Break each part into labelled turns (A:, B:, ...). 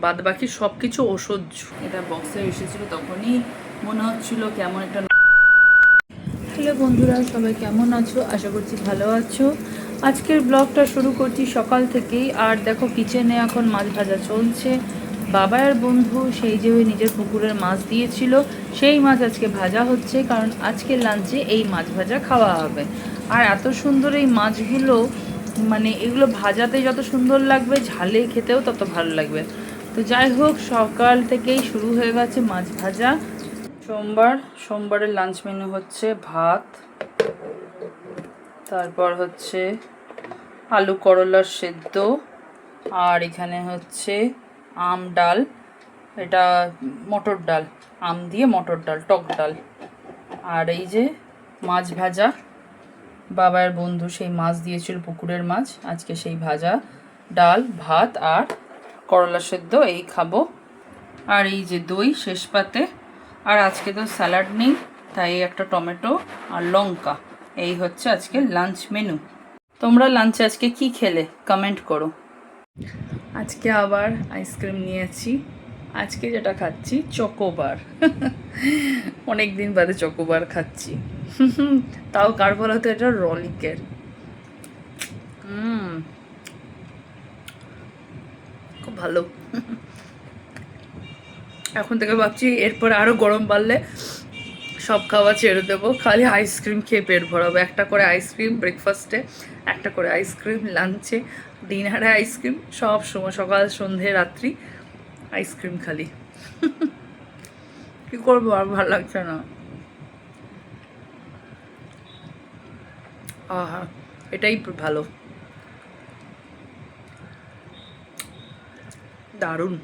A: বাদ বাকি সব কিছু অসহ্য। এটা বক্সে এসেছিলো তখনই মনে হচ্ছিল কেমন একটা। হ্যালো বন্ধুরা, সবাই কেমন আছো? আশা করছি ভালো আছো। আজকের ব্লগটা শুরু করছি সকাল থেকেই। আর দেখো কিচেনে এখন মাছ ভাজা চলছে। বাবার বন্ধু সেই যে নিজের পুকুরের মাছ দিয়েছিল, সেই মাছ আজকে ভাজা হচ্ছে, কারণ আজকে লাঞ্চে এই মাছ ভাজা খাওয়া হবে। আর এত সুন্দর এই মাছগুলো, মানে এগুলো ভাজাতে যত সুন্দর লাগবে, ঝালে খেতেও তত ভালো লাগবে। তো যাই হোক, সকাল থেকেই শুরু হয়ে গেছে মাছ ভাজা। সোমবারের লাঞ্চ মেনু হচ্ছে ভাত, তারপর হচ্ছে আলু করলার সেদ্ধ, আর এখানে হচ্ছে আম ডাল, এটা মটর ডাল, আম দিয়ে মটর ডাল, টক ডাল। আর এই যে মাছ ভাজা, বাবার বন্ধু সেই মাছ দিয়েছিল, পুকুরের মাছ, আজকে সেই ভাজা, ডাল, ভাত আর করলা সেদ্ধ এই খাবো। আর এই যে দই শেষ পাতে। আর আজকে তো স্যালাড নেই, তাই একটা টমেটো আর লঙ্কা, এই হচ্ছে আজকে লাঞ্চ মেনু। তোমরা লাঞ্চে আজকে কি খেলে কমেন্ট করো। আজকে আবার আইসক্রিম নিয়েছি। আজকে যেটা খাচ্ছি চকোবার। অনেক দিন বাদে চকোবার খাচ্ছি। তাও কার বলা তো, এটা রলিকের। খুব ভালো। এখন থেকে ভাবছি এরপর আরও গরম বাড়লে সব খাওয়া ছেড়ে দেবো, খালি আইসক্রিম খেয়ে পেট ভরাবো। একটা করে আইসক্রিম ব্রেকফাস্টে, একটা করে আইসক্রিম লাঞ্চে, ডিনারে আইসক্রিম, সব সময় সকাল সন্ধে রাত্রি আইসক্রিম খালি। কী করবো, আর ভালো লাগছে না। আহা, এটাই ভালো, দারুণ।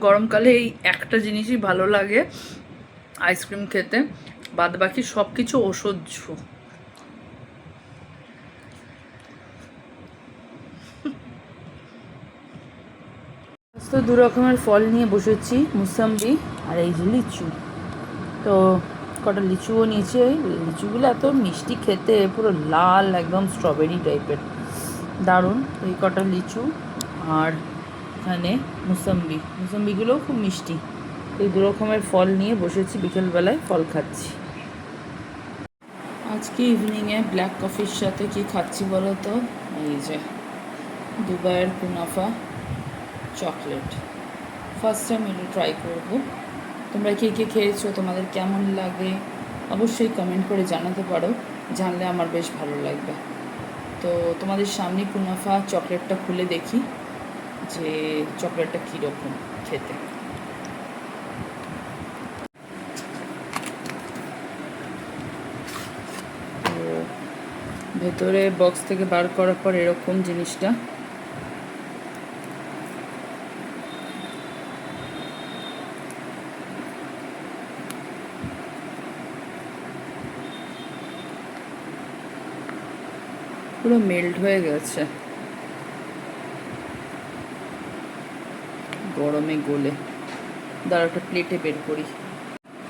A: গরমকালে এই একটা জিনিসই ভালো লাগে, আইসক্রিম খেতে। বাদ বাকি সব কিছু অসহ্য। তো দু রকমের ফল নিয়ে বসেছি, মুসাম্বি আর এই যে লিচু। তো কটা লিচুও নিয়েছি। লিচুগুলো এত মিষ্টি খেতে, পুরো লাল একদম স্ট্রবেরি টাইপের, দারুণ। এই কটা লিচু আর এখানে মুসাম্বিগুলোও খুব মিষ্টি। এই দু রকমের ফল নিয়ে বসেছি, বিকেলবেলায় ফল খাচ্ছি। আজকে ইভিনিংয়ে ব্ল্যাক কফির সাথে কি খাচ্ছি বলো তো? এই যে দুবাইয়ের কুনাফা চকলেট, ফার্স্ট টাইম এটা ট্রাই করবো। তোমরা কে কে খেয়েছো, তোমাদের কেমন লাগে অবশ্যই কমেন্ট করে জানাতে পারো, জানলে আমার বেশ ভালো লাগবে। তো তোমাদের সামনে কুনাফা চকলেটটা খুলে দেখি যে চকলেটটা কীরকম খেতে। তো ভেতরে বক্স থেকে বার করার পর এরকম জিনিসটা। পুরো মেল্ট হয়ে গেছে, গরমে গলে। দাঁড়া একটা প্লেটে বের করি।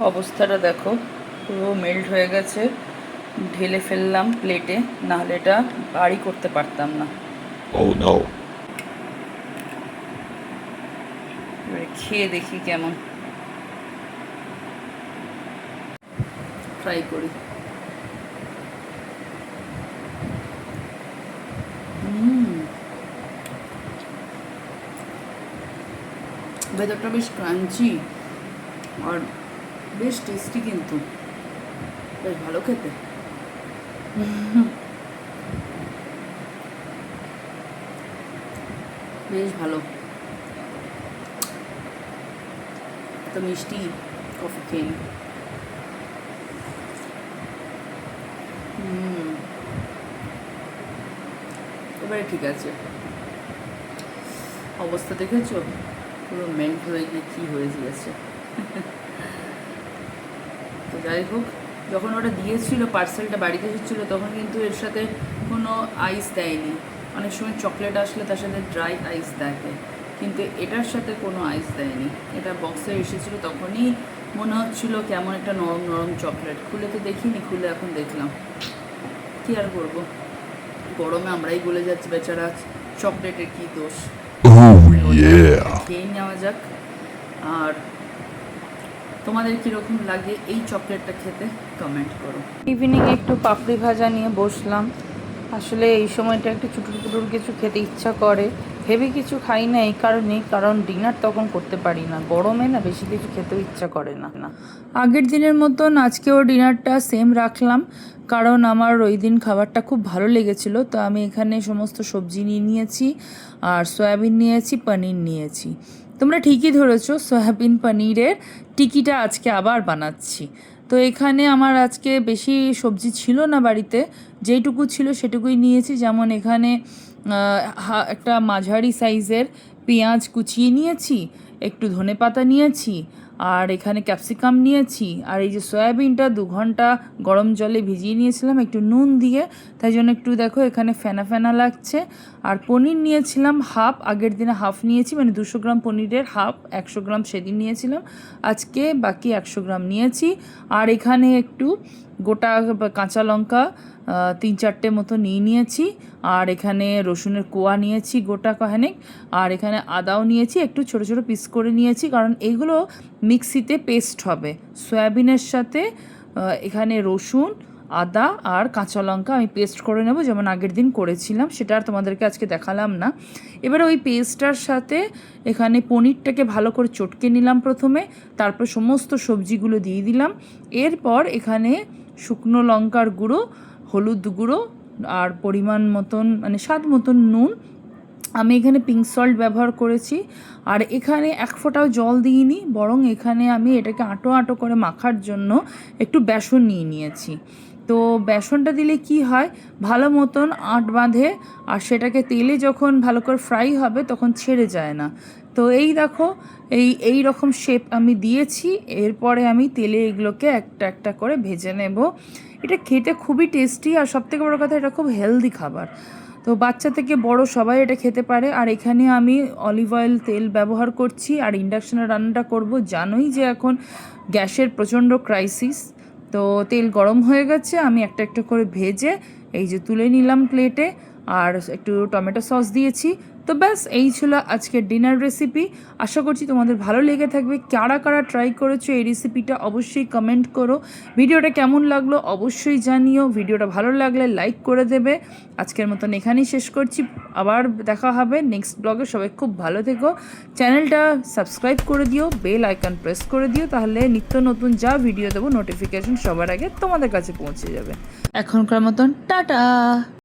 A: অবস্থাটা দেখো, পুরো মেল্ট হয়ে গেছে। ঢেলে ফেললাম প্লেটে, নাহলে এটা বাড়ি করতে পারতাম না। এবারে খেয়ে দেখি কেমন, ট্রাই করি। ভেতরটা বেশ ক্রাঞ্চি আর বেশ টেস্টি, কিন্তু বেশ ভালো খেতে। বেশ ভালো, এত মিষ্টি কফি খেয়ে। এবারে ঠিক আছে। অবস্থা দেখেছো, পুরো মেল্ট হয়ে গিয়ে কী হয়ে গেছে। তো যাই হোক, যখন ওটা দিয়েছিল, পার্সেলটা বাড়িতে এসেছিলো, তখন কিন্তু এর সাথে কোনো আইস দেয়নি। অনেক সময় চকলেট আসলে তার সাথে ড্রাই আইস দেখে, কিন্তু এটার সাথে কোনো আইস দেয়নি। এটা বক্সে এসেছিলো তখনই মনে হচ্ছিলো কেমন একটা নরম নরম চকলেট। খুলে তো দেখিনি, খুলে এখন দেখলাম। কী আর করবো, গরমে আমরাই গলে যাচ্ছি বেচারা, চকলেটের কি দোষ। খেয়ে নেওয়া যাক। আর তোমাদের কীরকম লাগে এই চকলেটটা খেতে কমেন্ট করো। ইভিনিংয়ে একটু পাপড়ি ভাজা নিয়ে বসলাম। আসলে এই সময়টা একটু চুটুর পুটুর কিছু খেতে ইচ্ছা করে, হেভি কিছু খাই না এই কারণেই, কারণ ডিনার তখন করতে পারি না, গরমে না বেশি কিছু খেতেও ইচ্ছা করে না। আগের দিনের মতন আজকেও ডিনারটা সেম রাখলাম, কারণ আমার ওই দিন খাবারটা খুব ভালো লেগেছিলো। তো আমি এখানে সমস্ত সবজি নিয়ে নিয়েছি, আর সয়াবিন নিয়েছি, পনির নিয়েছি। তোমরা ঠিকই ধরেছো, সয়াবিন পনিরের টিকিটা আজকে আবার বানাচ্ছি। তো এখানে আমার আজকে বেশি সবজি ছিল না বাড়িতে, যেইটুকু ছিল সেটুকুই নিয়েছি। যেমন এখানে একটা মাঝারি সাইজের পেঁয়াজ কুচিয়ে নিয়েছি, একটু ধনেপাতা নিয়েছি, আর এখানে ক্যাপসিকাম নিয়েছি, আর এই যে সয়াবিনটা 2 ঘন্টা গরম জলে ভিজিয়ে নিয়েছিলাম একটু নুন দিয়ে, তাই জন্য একটু দেখো এখানে ফেনা ফেনা লাগছে। আর পনির নিয়েছিলাম হাফ, আগের দিনে হাফ নিয়েছি, মানে 200 গ্রাম পনিরের হাফ, 100 গ্রাম সেদিন নিয়েছিলাম, আজকে বাকি 100 গ্রাম নিয়েছি। আর এখানে একটু গোটা কাঁচা লঙ্কা 3-4টে মতো নিয়েছি, আর এখানে রসুনের কোয়া নিয়েছি গোটা কহেনেক, আর এখানে আদাও নিয়েছি, একটু ছোট ছোট পিস করে নিয়েছি, কারণ এইগুলো মিক্সিতে পেস্ট হবে সয়াবিনের সাথে। এখানে রসুন, আদা আর কাঁচা লঙ্কা আমি পেস্ট করে নেব, যেমন আগের দিন করেছিলাম, সেটা আর তোমাদেরকে আজকে দেখালাম না। এবারে ওই পেস্টটার সাথে এখানে পনিরটাকে ভালো করে চটকে নিলাম প্রথমে, তারপর সমস্ত সবজিগুলো দিয়ে দিলাম। এরপর এখানে শুকনো লঙ্কার গুঁড়ো, হলুদ গুঁড়ো, আর পরিমাণ মতন মানে স্বাদ মতন নুন, আমি এখানে পিঙ্ক সল্ট ব্যবহার করেছি। আর এখানে 1 ফোঁটাও জল দিইনি, বরং এখানে আমি এটাকে আঁটো আঁটো করে মাখার জন্য একটু বেসন নিয়ে নিয়েছি। তো বেসনটা দিলে কি হয়, ভালো মতন আঁট বাঁধে, আর সেটাকে তেলে যখন ভালো করে ফ্রাই হবে তখন ছেড়ে যায় না। তো এই দেখো এই রকম শেপ আমি দিয়েছি। এরপরে আমি তেলে এগুলোকে একটা একটা করে ভেজে নেব। এটা খেতে খুবই টেস্টি, আর সবথেকে বড় কথা এটা খুব হেলদি খাবার। তো বাচ্চা থেকে বড় সবাই এটা খেতে পারে। আর এখানে আমি অলিভ অয়েল তেল ব্যবহার করছি, আর ইন্ডাকশানে রান্নাটা করব। জানোই যে এখন গ্যাসের প্রচণ্ড ক্রাইসিস। তো তেল গরম হয়ে গেছে, আমি একটা একটা করে ভেজে এই যে তুলে নিলাম প্লেটে, আর একটু টমেটো সস দিয়েছি। তো ব্যাস এই ছিল আজকের ডিনার রেসিপি। আশা করছি তোমাদের ভালো লেগে থাকবে। কারা কারা ট্রাই করেছো এই রেসিপিটা অবশ্যই কমেন্ট করো। ভিডিওটা কেমন লাগলো অবশ্যই জানিও। ভিডিওটা ভালো লাগলে লাইক করে দেবে। আজকের মতন এখানেই শেষ করছি, আবার দেখা হবে নেক্সট ব্লগে। সবাই খুব ভালো থেকো, চ্যানেলটা সাবস্ক্রাইব করে দিও, বেল আইকন প্রেস করে দিও, তাহলে নিত্য নতুন যা ভিডিও দেবো নোটিফিকেশন সবার আগে তোমাদের কাছে পৌঁছে যাবে। এখনকার মতন টাটা।